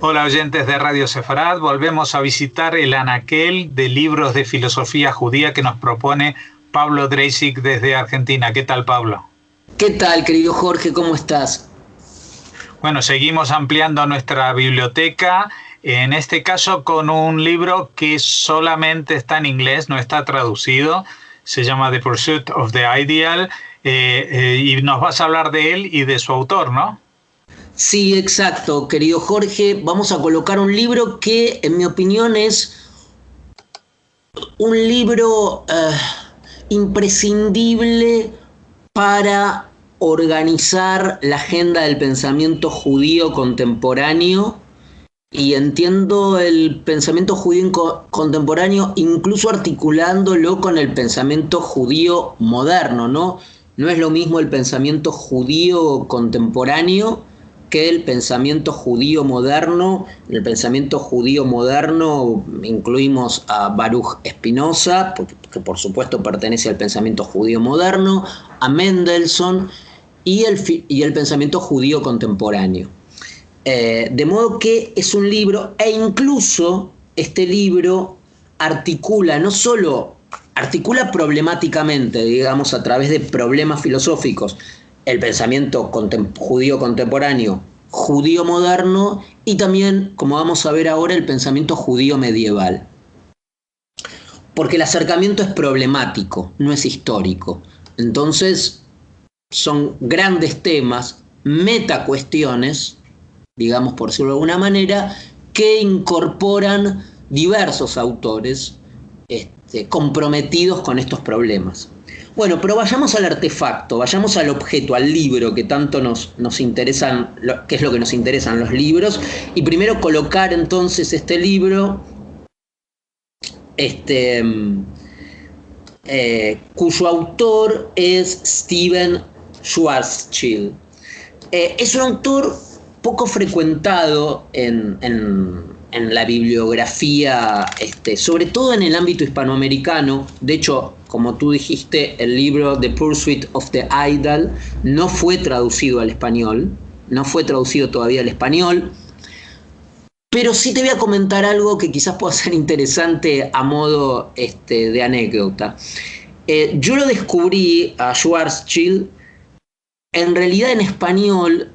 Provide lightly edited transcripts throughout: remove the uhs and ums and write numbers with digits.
Hola oyentes de Radio Sefarad, volvemos a visitar el anaquel de libros de filosofía judía que nos propone Pablo Dreisig desde Argentina. ¿Qué tal, Pablo? ¿Qué tal, querido Jorge? ¿Cómo estás? Bueno, seguimos ampliando nuestra biblioteca, en este caso con un libro que solamente está en inglés, no está traducido, se llama The Pursuit of the Ideal, y nos vas a hablar de él y de su autor, ¿no? Sí, exacto, querido Jorge. Vamos a colocar un libro que, en mi opinión, es un libro imprescindible para organizar la agenda del pensamiento judío contemporáneo. Y entiendo el pensamiento judío contemporáneo incluso articulándolo con el pensamiento judío moderno, ¿no? No es lo mismo el pensamiento judío contemporáneo que el pensamiento judío moderno. En el pensamiento judío moderno incluimos a Baruch Spinoza, que por supuesto pertenece al pensamiento judío moderno, a Mendelssohn y el pensamiento judío contemporáneo. De modo que es un libro, e incluso este libro articula, no solo articula problemáticamente, digamos, a través de problemas filosóficos, el pensamiento judío contemporáneo, judío moderno, y también, como vamos a ver ahora, el pensamiento judío medieval. Porque el acercamiento es problemático, no es histórico. Entonces, son grandes temas, metacuestiones, digamos por decirlo de alguna manera, que incorporan diversos autores comprometidos con estos problemas. Bueno, pero vayamos al artefacto, vayamos al objeto, al libro que tanto nos interesan, que es lo que nos interesan los libros, y primero colocar entonces este libro, cuyo autor es Stephen Schwarzschild. Es un autor poco frecuentado en la bibliografía, sobre todo en el ámbito hispanoamericano. De hecho, como tú dijiste, el libro The Pursuit of the Ideal no fue traducido al español, no fue traducido todavía al español, pero sí te voy a comentar algo que quizás pueda ser interesante a modo de anécdota. Yo lo descubrí a Schwarzschild en realidad en español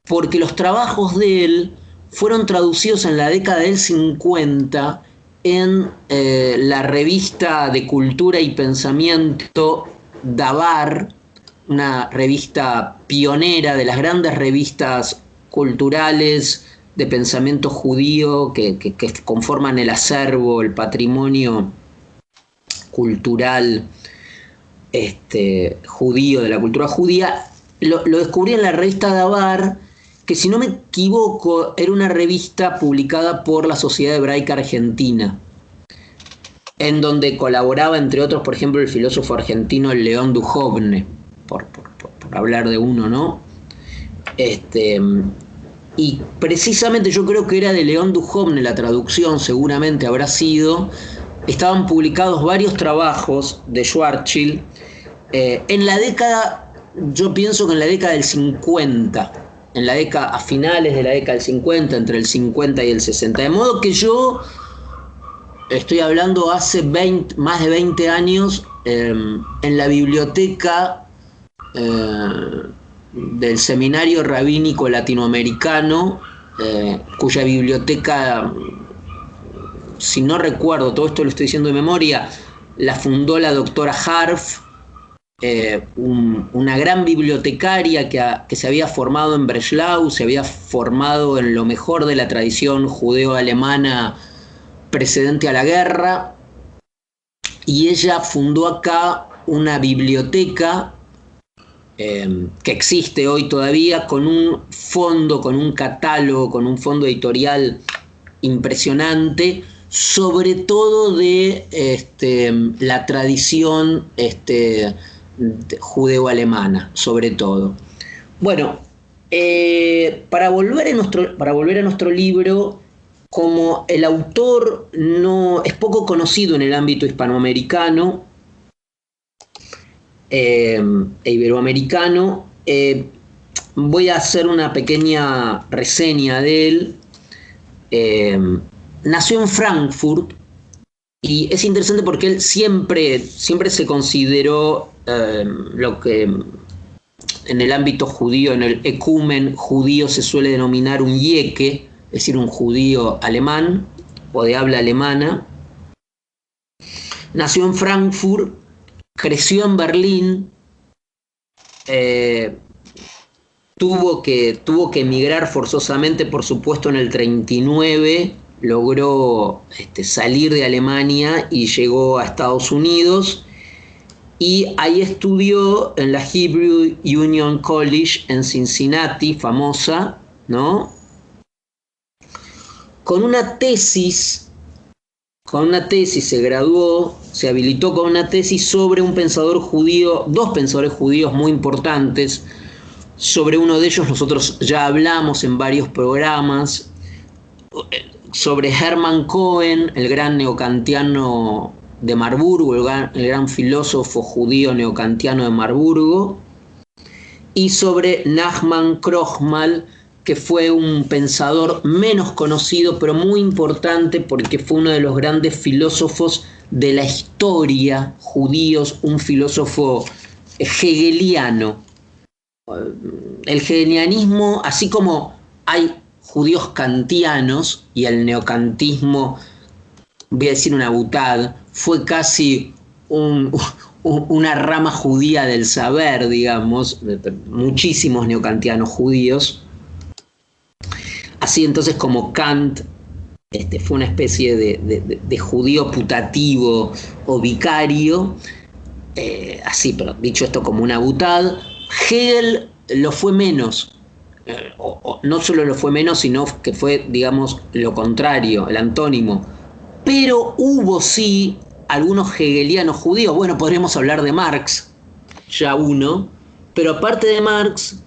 porque los trabajos de él fueron traducidos en la década del 50 en la revista de cultura y pensamiento Dabar, una revista pionera de las grandes revistas culturales de pensamiento judío que conforman el acervo, el patrimonio cultural judío, de la cultura judía. Lo descubrí en la revista Dabar, que si no me equivoco era una revista publicada por la Sociedad Hebraica Argentina, en donde colaboraba entre otros, por ejemplo, el filósofo argentino León Duhovne, por hablar de uno, ¿no? Y precisamente yo creo que era de León Duhovne la traducción, seguramente habrá sido. Estaban publicados varios trabajos de Schwarzschild en la década, yo pienso que en la década del 50, a finales de la década del 50, entre el 50 y el 60. De modo que yo estoy hablando hace más de 20 años, en la biblioteca del Seminario Rabínico Latinoamericano, cuya biblioteca, si no recuerdo, todo esto lo estoy diciendo de memoria, la fundó la doctora Harf, una gran bibliotecaria que se había formado en Breslau, se había formado en lo mejor de la tradición judeo-alemana precedente a la guerra, y ella fundó acá una biblioteca que existe hoy todavía, con un fondo, con un catálogo, con un fondo editorial impresionante, sobre todo de la tradición judeo-alemana, sobre todo. Bueno, para volver a nuestro libro, como el autor no es poco conocido en el ámbito hispanoamericano e iberoamericano, voy a hacer una pequeña reseña de él. nació en Frankfurt y es interesante porque él siempre se consideró lo que en el ámbito judío, en el ecumen judío se suele denominar un yeke, es decir, un judío alemán o de habla alemana. Nació en Frankfurt, creció en Berlín, tuvo que emigrar forzosamente, por supuesto, en el 39, logró salir de Alemania y llegó a Estados Unidos, y ahí estudió en la Hebrew Union College en Cincinnati, famosa, ¿no? Con una tesis se graduó, se habilitó con una tesis sobre un pensador judío, dos pensadores judíos muy importantes. Sobre uno de ellos nosotros ya hablamos en varios programas, sobre Hermann Cohen, el gran neokantiano de Marburgo, el gran filósofo judío neokantiano de Marburgo, y sobre Nachman Krochmal, que fue un pensador menos conocido, pero muy importante porque fue uno de los grandes filósofos de la historia judíos, un filósofo hegeliano. El hegelianismo, así como hay judíos kantianos, y el neokantismo, voy a decir una butad, fue casi una rama judía del saber, digamos, muchísimos neokantianos judíos. Así entonces como Kant fue una especie de judío putativo o vicario, así, pero dicho esto como una butad, Hegel lo fue menos, no solo lo fue menos, sino que fue, digamos, lo contrario, el antónimo. Pero hubo sí algunos hegelianos judíos. Bueno, podríamos hablar de Marx, ya uno, pero aparte de Marx,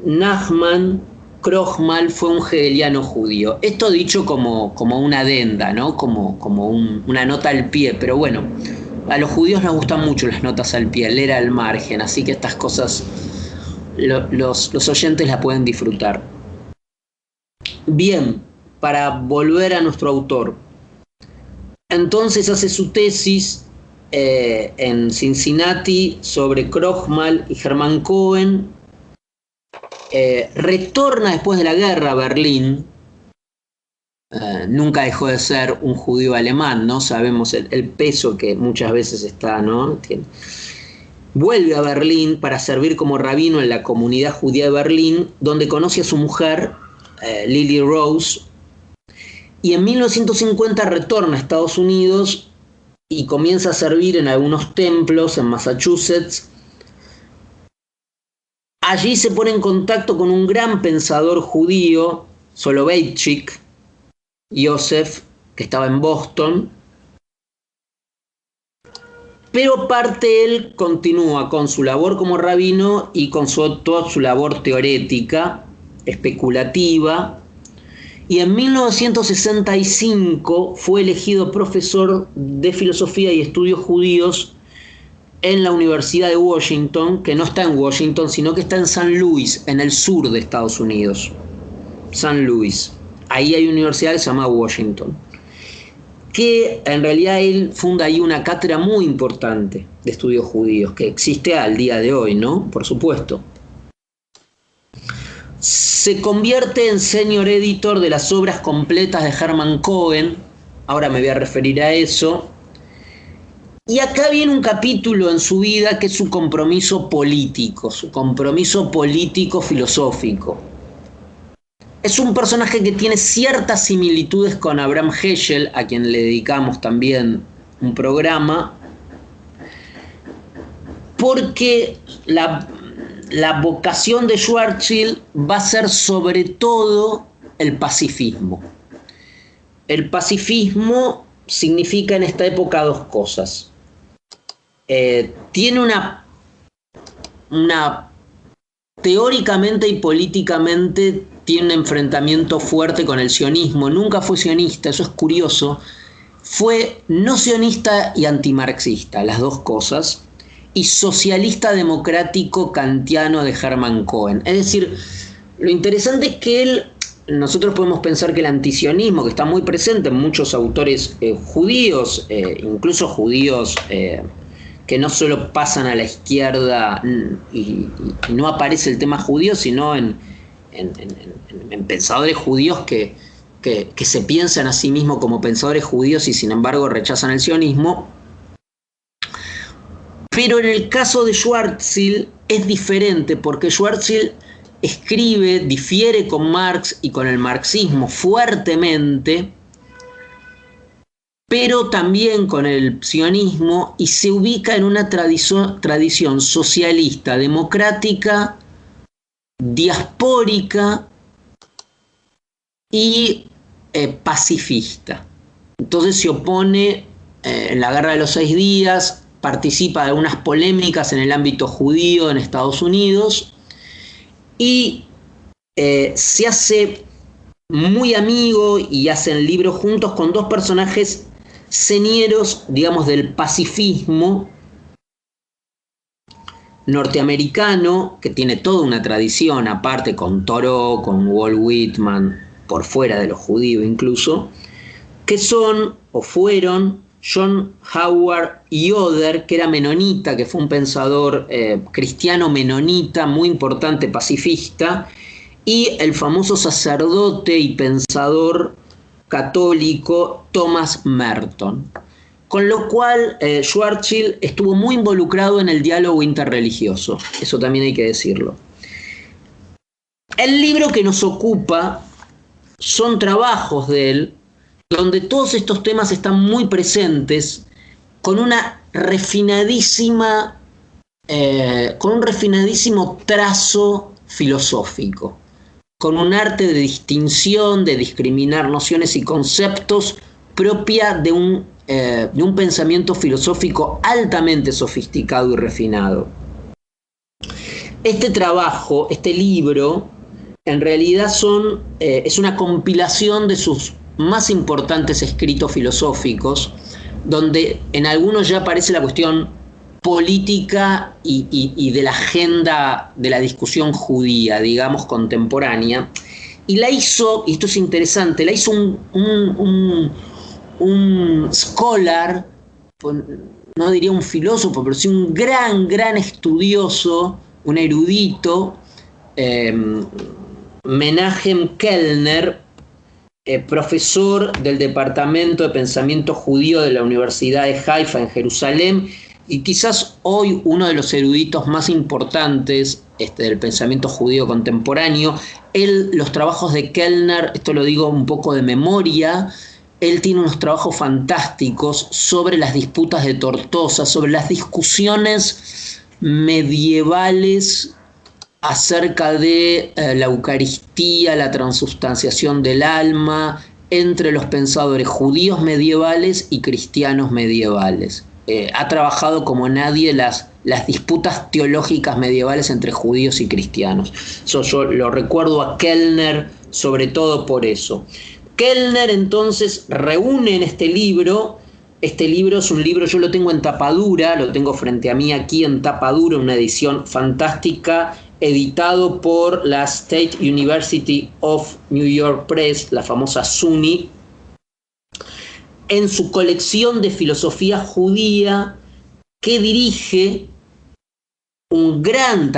Nachman Krochmal fue un hegeliano judío. Esto dicho como una adenda, ¿no? Como una nota al pie, pero bueno, a los judíos nos gustan mucho las notas al pie, leer al margen, así que estas cosas los oyentes las pueden disfrutar. Bien, para volver a nuestro autor. Entonces hace su tesis en Cincinnati sobre Krochmal y Hermann Cohen. Retorna después de la guerra a Berlín. Nunca dejó de ser un judío alemán, ¿no? Sabemos el peso que muchas veces está, ¿no? Tiene. Vuelve a Berlín para servir como rabino en la comunidad judía de Berlín, donde conoce a su mujer, Lily Rose, y en 1950 retorna a Estados Unidos y comienza a servir en algunos templos en Massachusetts. Allí se pone en contacto con un gran pensador judío, Soloveitchik, Yosef, que estaba en Boston. Pero aparte él continúa con su labor como rabino y con toda su labor teorética, especulativa. Y en 1965 fue elegido profesor de filosofía y estudios judíos en la Universidad de Washington, que no está en Washington, sino que está en San Luis, en el sur de Estados Unidos. San Luis. Ahí hay una universidad que se llama Washington. Que en realidad él funda ahí una cátedra muy importante de estudios judíos, que existe al día de hoy, ¿no? Por supuesto. Se convierte en senior editor de las obras completas de Hermann Cohen. Ahora me voy a referir a eso. Y acá viene un capítulo en su vida que es su compromiso político filosófico. Es un personaje que tiene ciertas similitudes con Abraham Heschel, a quien le dedicamos también un programa, porque la vocación de Schwarzschild va a ser sobre todo el pacifismo. El pacifismo significa en esta época dos cosas. Tiene una teóricamente y políticamente tiene un enfrentamiento fuerte con el sionismo. Nunca fue sionista, eso es curioso. Fue no sionista y antimarxista, las dos cosas, y socialista democrático kantiano de Hermann Cohen. Es decir, lo interesante es que él nosotros podemos pensar que el antisionismo, que está muy presente en muchos autores judíos, incluso judíos que no solo pasan a la izquierda y no aparece el tema judío, sino en pensadores judíos que se piensan a sí mismos como pensadores judíos y sin embargo rechazan el sionismo. Pero en el caso de Schwarzschild es diferente, porque Schwarzschild difiere con Marx y con el marxismo fuertemente, pero también con el sionismo, y se ubica en una tradición socialista, democrática, diaspórica y pacifista. Entonces se opone en la Guerra de los 6 días, participa de algunas polémicas en el ámbito judío en Estados Unidos y se hace muy amigo y hacen libros juntos con dos personajes señeros, digamos, del pacifismo norteamericano, que tiene toda una tradición aparte con Thoreau, con Walt Whitman, por fuera de lo judío incluso, que son o fueron John Howard Yoder, que era menonita, que fue un pensador cristiano menonita muy importante, pacifista, y el famoso sacerdote y pensador católico Thomas Merton. Con lo cual Schwarzschild estuvo muy involucrado en el diálogo interreligioso, eso también hay que decirlo. El libro que nos ocupa son trabajos de él, donde todos estos temas están muy presentes, con una refinadísima, con un refinadísimo trazo filosófico, con un arte de distinción, de discriminar nociones y conceptos propia de un pensamiento filosófico altamente sofisticado y refinado. Este trabajo, este libro, en realidad es una compilación de sus más importantes escritos filosóficos, donde en algunos ya aparece la cuestión política y de la agenda de la discusión judía, digamos, contemporánea. Y la hizo, y esto es interesante, la hizo un scholar, no diría un filósofo, pero sí un gran estudioso, un erudito, Menachem Kellner, profesor del Departamento de Pensamiento Judío de la Universidad de Haifa en Jerusalén, y quizás hoy uno de los eruditos más importantes del pensamiento judío contemporáneo. Los trabajos de Kellner, esto lo digo un poco de memoria, él tiene unos trabajos fantásticos sobre las disputas de Tortosa, sobre las discusiones medievales acerca de la Eucaristía, la transustanciación del alma, entre los pensadores judíos medievales y cristianos medievales. Ha trabajado como nadie las disputas teológicas medievales entre judíos y cristianos. Yo lo recuerdo a Kellner sobre todo por eso. Kellner entonces reúne en este libro es un libro, yo lo tengo en tapadura, lo tengo frente a mí aquí en tapadura, una edición fantástica, editado por la State University of New York Press, la famosa SUNY, en su colección de filosofía judía que dirige un gran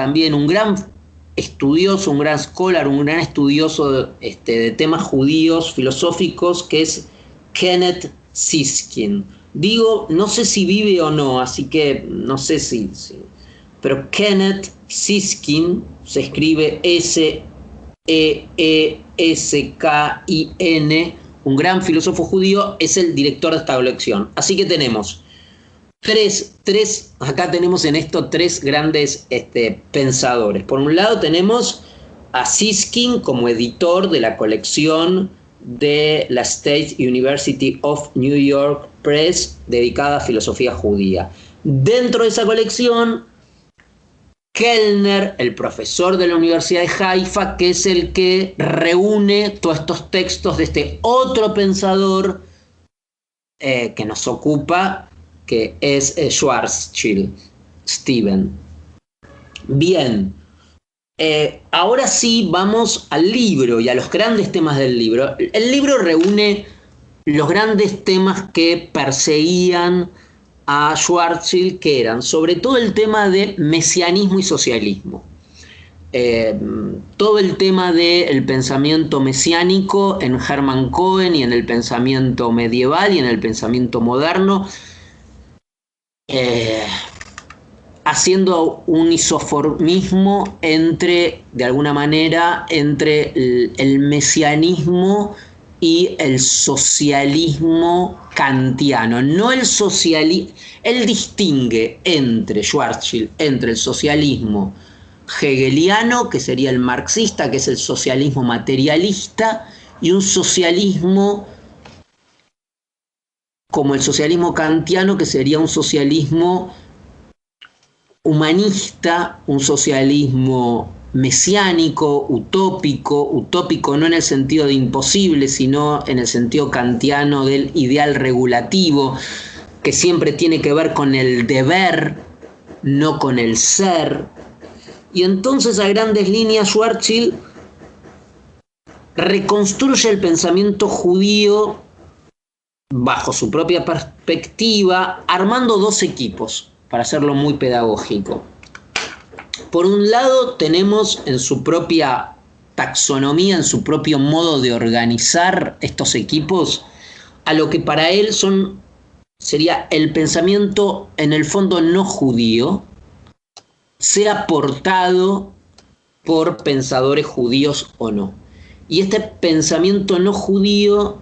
estudioso, un gran scholar, un gran estudioso de temas judíos filosóficos, que es Kenneth Siskin. Digo, no sé si vive o no, así que no sé si pero Kenneth Siskin, se escribe S-E-E-S-K-I-N, un gran filósofo judío, es el director de esta colección. Así que tenemos acá tenemos en esto tres grandes pensadores. Por un lado tenemos a Siskin como editor de la colección de la State University of New York Press dedicada a filosofía judía. Dentro de esa colección, Kellner, el profesor de la Universidad de Haifa, que es el que reúne todos estos textos de este otro pensador que nos ocupa, que es Schwarzschild, Stephen. Bien, Ahora sí vamos al libro y a los grandes temas del libro. El libro reúne los grandes temas que perseguían a Schwarzschild, que eran sobre todo el tema de mesianismo y socialismo. Todo el tema del pensamiento mesiánico en Hermann Cohen y en el pensamiento medieval y en el pensamiento moderno, haciendo un isoformismo entre, de alguna manera, entre el mesianismo y el socialismo kantiano. No el socialismo, él distingue entre Schwarzschild, entre el socialismo hegeliano, que sería el marxista, que es el socialismo materialista, y un socialismo como el socialismo kantiano, que sería un socialismo humanista, un socialismo mesiánico, utópico no en el sentido de imposible, sino en el sentido kantiano del ideal regulativo, que siempre tiene que ver con el deber, no con el ser. Y entonces, a grandes líneas, Schwarzschild reconstruye el pensamiento judío bajo su propia perspectiva, armando dos equipos, para hacerlo muy pedagógico. Por un lado, tenemos en su propia taxonomía, en su propio modo de organizar estos equipos, a lo que para él sería el pensamiento en el fondo no judío, sea portado por pensadores judíos o no. Y este pensamiento no judío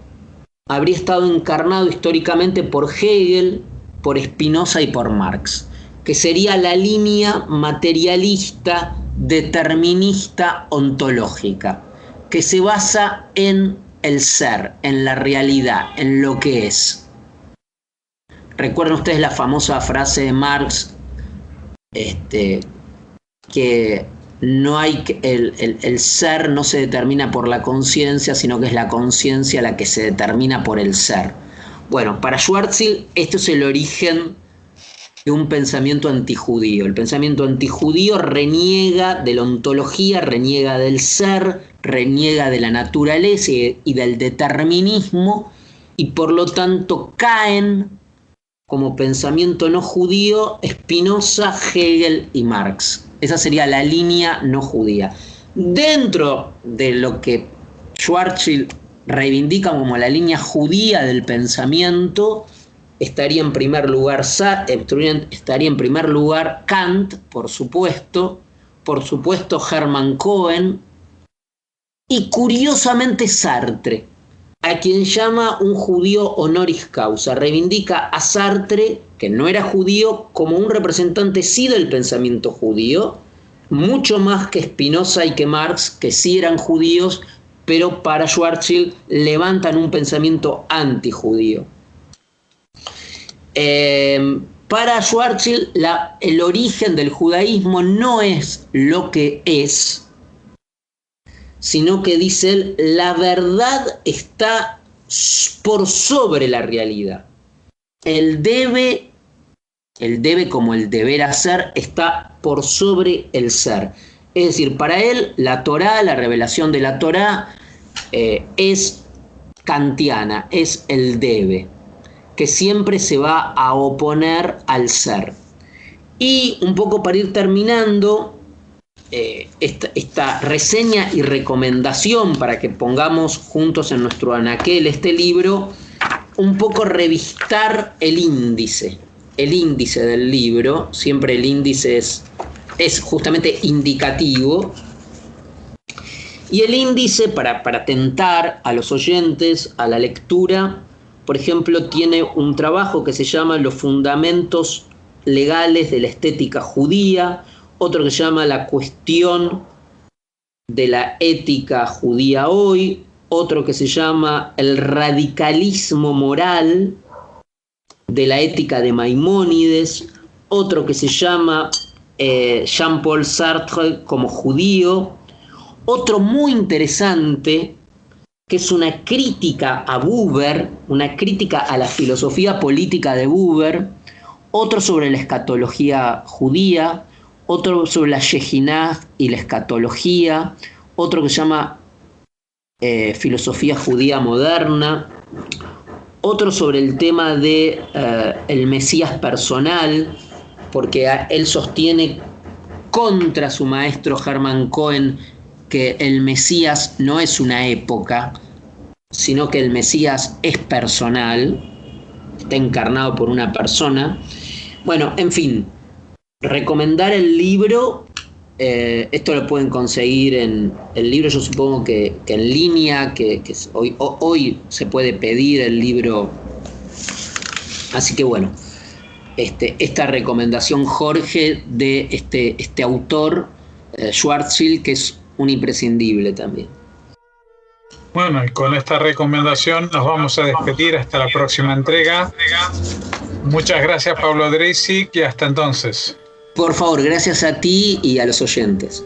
habría estado encarnado históricamente por Hegel, por Spinoza y por Marx, que sería la línea materialista, determinista, ontológica, que se basa en el ser, en la realidad, en lo que es. Recuerden ustedes la famosa frase de Marx, que no hay el ser no se determina por la conciencia, sino que es la conciencia la que se determina por el ser. Bueno, para Schwarzschild esto es el origen de un pensamiento antijudío. El pensamiento antijudío reniega de la ontología, reniega del ser, reniega de la naturaleza y del determinismo, y por lo tanto caen como pensamiento no judío Spinoza, Hegel y Marx. Esa sería la línea no judía. Dentro de lo que Schwarzschild reivindica como la línea judía del pensamiento, estaría en primer lugar Kant, por supuesto Hermann Cohen y curiosamente Sartre, a quien llama un judío honoris causa. Reivindica a Sartre, que no era judío, como un representante sí del pensamiento judío, mucho más que Spinoza y que Marx, que sí eran judíos, pero para Schwarzschild levantan un pensamiento antijudío. Para Schwarzschild el origen del judaísmo no es lo que es, sino que dice él, la verdad está por sobre la realidad. El debe como el deber hacer está por sobre el ser. Es decir, para él la Torá, la revelación de la Torá es kantiana, es el debe, que siempre se va a oponer al ser. Y un poco para ir terminando esta reseña y recomendación para que pongamos juntos en nuestro anaquel este libro, un poco revistar el índice del libro. Siempre el índice es justamente indicativo, y el índice para tentar a los oyentes a la lectura, por ejemplo, tiene un trabajo que se llama Los fundamentos legales de la estética judía, otro que se llama La cuestión de la ética judía hoy, otro que se llama El radicalismo moral de la ética de Maimónides, otro que se llama Jean-Paul Sartre como judío, otro muy interesante que es una crítica a Buber, una crítica a la filosofía política de Buber, otro sobre la escatología judía, otro sobre la Shejinah y la escatología, otro que se llama Filosofía Judía Moderna, otro sobre el tema de el Mesías personal, porque él sostiene contra su maestro Hermann Cohen que el Mesías no es una época, sino que el Mesías es personal, está encarnado por una persona. Bueno, en fin, recomendar el libro. Esto lo pueden conseguir en el libro, yo supongo que en línea, que hoy se puede pedir el libro. Así que bueno, esta recomendación, Jorge, de este autor, Schwarzschild, que es un imprescindible también. Bueno, y con esta recomendación nos vamos a despedir hasta la próxima entrega. Muchas gracias, Pablo Dreisig, y hasta entonces. Por favor, gracias a ti y a los oyentes.